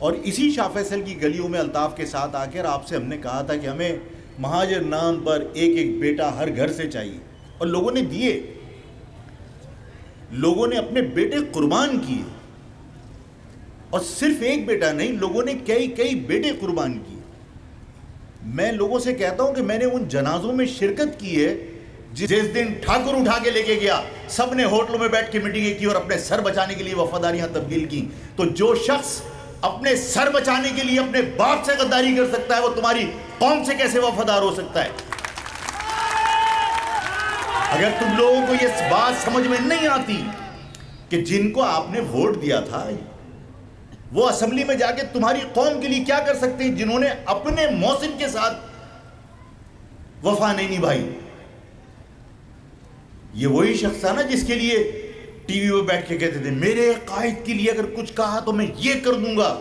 اور اسی شاہ فیصل کی گلیوں میں الطاف کے ساتھ آ کر آپ سے ہم نے کہا تھا کہ ہمیں مہاجر نام پر ایک ایک بیٹا ہر گھر سے چاہیے، اور لوگوں نے دیے، لوگوں نے اپنے بیٹے قربان کیے، اور صرف ایک بیٹا نہیں، لوگوں نے کئی بیٹے قربان کیے۔ میں لوگوں سے کہتا ہوں کہ میں نے ان جنازوں میں شرکت کی ہے جس دن ٹھاکر اٹھا کے لے کے گیا، سب نے ہوٹلوں میں بیٹھ کے میٹنگیں کی اور اپنے سر بچانے کے لیے وفاداریاں تبدیل کی۔ تو جو شخص اپنے سر بچانے کے لیے اپنے باپ سے غداری کر سکتا ہے، وہ تمہاری قوم سے کیسے وفادار ہو سکتا ہے؟ اگر تم لوگوں کو یہ بات سمجھ میں نہیں آتی کہ جن کو آپ نے ووٹ دیا تھا وہ اسمبلی میں جا کے تمہاری قوم کے لیے کیا کر سکتے ہیں، جنہوں نے اپنے محسن کے ساتھ وفا نہیں نبھائی۔ یہ وہی شخص تھا نا جس کے لیے ٹی وی پہ بیٹھ کے کہتے تھے میرے قائد کے لیے اگر کچھ کہا تو میں یہ کر دوں گا،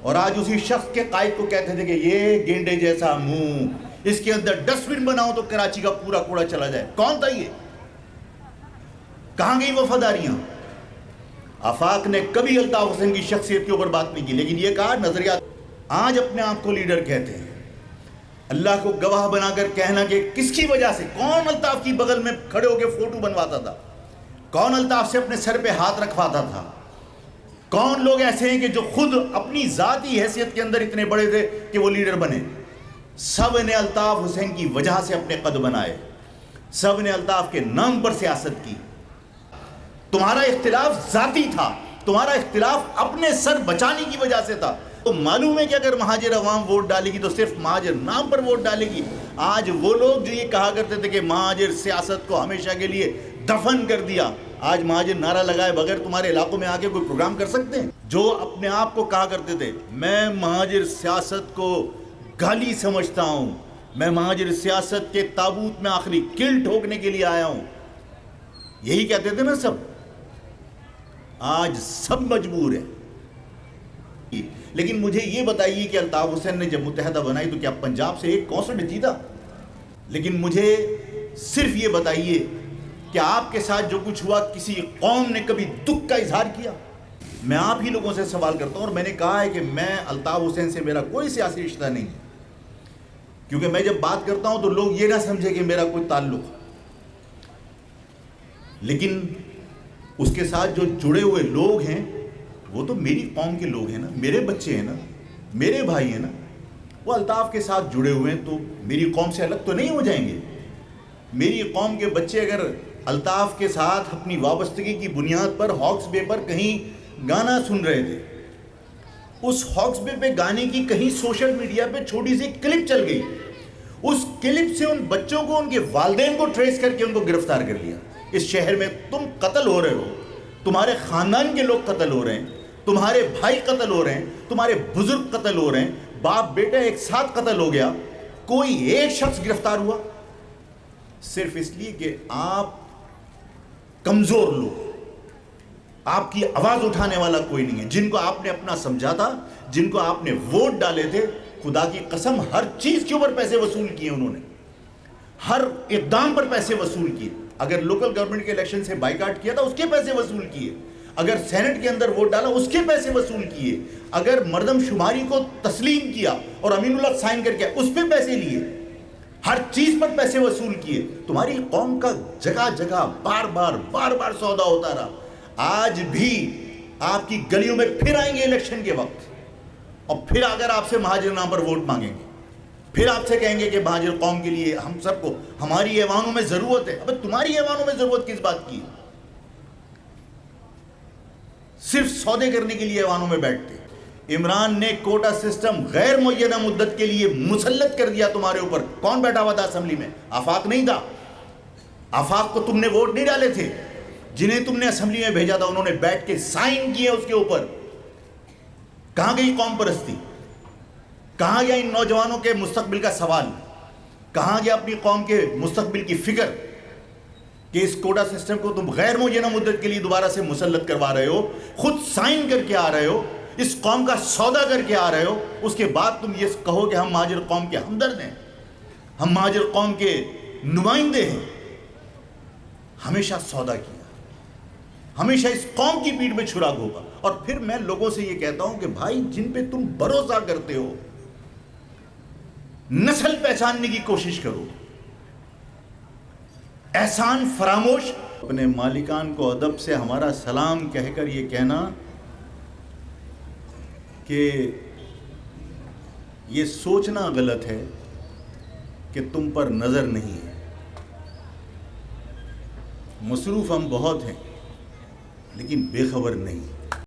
اور آج اسی شخص کے قائد کو کہتے تھے کہ یہ گینڈے جیسا منہ، اس کے اندر ڈسٹ بن بناؤ تو کراچی کا پورا کوڑا چلا جائے۔ کون تھا یہ؟ کہاں گئی وفاداریاں؟ آفاق نے کبھی الطاف حسین کی شخصیت کے اوپر بات نہیں کی، لیکن یہ کہا نظریات۔ آج اپنے آپ کو لیڈر کہتے ہیں، اللہ کو گواہ بنا کر کہنا کہ کس کی وجہ سے، کون الطاف کی بغل میں کھڑے ہو کے فوٹو بنواتا تھا، کون الطاف سے اپنے سر پہ ہاتھ رکھواتا تھا، کون لوگ ایسے ہیں کہ جو خود اپنی ذاتی حیثیت کے اندر اتنے بڑے تھے کہ وہ لیڈر بنے؟ سب نے الطاف حسین کی وجہ سے اپنے قد بنائے، سب نے الطاف کے نام پر سیاست کی۔ تمہارا اختلاف ذاتی تھا، تمہارا اختلاف اپنے سر بچانے کی وجہ سے تھا۔ تو معلوم ہے کہ اگر مہاجر عوام ووٹ ڈالے گی تو صرف مہاجر نام پر ووٹ ڈالے گی۔ آج وہ لوگ جو یہ کہا کرتے تھے کہ مہاجر سیاست کو ہمیشہ کے لیے دفن کر دیا، آج مہاجر نعرہ لگائے بغیر تمہارے علاقوں میں آ کے کوئی پروگرام کر سکتے ہیں؟ جو اپنے آپ کو کہا کرتے تھے میں مہاجر سیاست کو گالی سمجھتا ہوں، میں مہاجر سیاست کے تابوت میں آخری کل ٹھوکنے کے لیے آیا ہوں، یہی کہتے تھے نا سب، آج سب مجبور ہیں۔ لیکن مجھے یہ بتائیے کہ الطاف حسین نے جب متحدہ بنائی تو کیا پنجاب سے ایک کونسل جیتا؟ لیکن مجھے صرف یہ بتائیے کہ آپ کے ساتھ جو کچھ ہوا کسی قوم نے کبھی دکھ کا اظہار کیا؟ میں آپ ہی لوگوں سے سوال کرتا ہوں، اور میں نے کہا ہے کہ میں الطاف حسین سے میرا کوئی سیاسی رشتہ نہیں ہے، کیونکہ میں جب بات کرتا ہوں تو لوگ یہ نہ سمجھے کہ میرا کوئی تعلق، لیکن اس کے ساتھ جو جڑے ہوئے لوگ ہیں وہ تو میری قوم کے لوگ ہیں نا، میرے بچے ہیں نا، میرے بھائی ہیں نا، وہ الطاف کے ساتھ جڑے ہوئے ہیں تو میری قوم سے الگ تو نہیں ہو جائیں گے۔ میری قوم کے بچے اگر الطاف کے ساتھ اپنی وابستگی کی بنیاد پر ہاکس بے پر کہیں گانا سن رہے تھے، اس ہاکس بے پہ گانے کی کہیں سوشل میڈیا پہ چھوٹی سی کلپ چل گئی، اس کلپ سے ان بچوں کو، ان کے والدین کو ٹریس کر کے ان کو گرفتار کر لیا۔ اس شہر میں تم قتل ہو رہے ہو، تمہارے خاندان کے لوگ قتل ہو رہے ہیں، تمہارے بھائی قتل ہو رہے ہیں، تمہارے بزرگ قتل ہو رہے ہیں، باپ بیٹا ایک ساتھ قتل ہو گیا، کوئی ایک شخص گرفتار ہوا؟ صرف اس لیے کہ آپ کمزور لوگ، آپ کی آواز اٹھانے والا کوئی نہیں ہے۔ جن کو آپ نے اپنا سمجھا تھا، جن کو آپ نے ووٹ ڈالے تھے، خدا کی قسم ہر چیز کے اوپر پیسے وصول کیے انہوں نے، ہر اقدام پر پیسے وصول کیے۔ اگر لوکل گورنمنٹ کے الیکشن سے بائیکاٹ کیا تھا اس کے پیسے وصول کیے، اگر سینٹ کے اندر ووٹ ڈالا اس کے پیسے وصول کیے، اگر مردم شماری کو تسلیم کیا اور امین اللہ سائن کر کے اس پہ پیسے لیے، ہر چیز پر پیسے وصول کیے۔ تمہاری قوم کا جگہ جگہ بار بار سودا ہوتا رہا۔ آج بھی آپ کی گلیوں میں پھر آئیں گے الیکشن کے وقت، اور پھر اگر آپ سے مہاجر نام پر ووٹ مانگیں گے، پھر آپ سے کہیں گے کہ مہاجر قوم کے لیے ہم سب کو ہماری ایوانوں میں ضرورت ہے۔ اب تمہاری ایوانوں میں ضرورت کس بات کی؟ صرف سودے کرنے کے لیے ایوانوں میں بیٹھتے۔ عمران نے کوٹا سسٹم غیر معینہ مدت کے لیے مسلط کر دیا تمہارے اوپر۔ کون بیٹھا ہوا تھا اسمبلی میں؟ آفاق نہیں تھا۔ آفاق کو تم نے ووٹ نہیں ڈالے تھے، جنہیں تم نے اسمبلی میں بھیجا تھا انہوں نے بیٹھ کے سائن کیے اس کے اوپر۔ کہاں گئی قوم پرستی؟ کہاں گیا ان نوجوانوں کے مستقبل کا سوال؟ کہاں گیا اپنی قوم کے مستقبل کی فکر کہ اس کوٹا سسٹم کو تم غیر معینہ مدت کے لیے دوبارہ سے مسلط کروا رہے ہو، خود سائن کر کے آ رہے ہو، اس قوم کا سودا کر کے آ رہے ہو، اس کے بعد تم یہ کہو کہ ہم مہاجر قوم کے ہمدرد ہیں، ہم مہاجر قوم کے نمائندے ہیں۔ ہمیشہ سودا کیا، ہمیشہ اس قوم کی پیٹھ میں چھرا گھونپا، اور پھر میں لوگوں سے یہ کہتا ہوں کہ بھائی جن پہ تم بھروسہ کرتے ہو نسل پہچاننے کی کوشش کرو، احسان فراموش۔ اپنے مالکان کو ادب سے ہمارا سلام کہہ کر یہ کہنا کہ یہ سوچنا غلط ہے کہ تم پر نظر نہیں ہے۔ مصروف ہم بہت ہیں لیکن بے خبر نہیں۔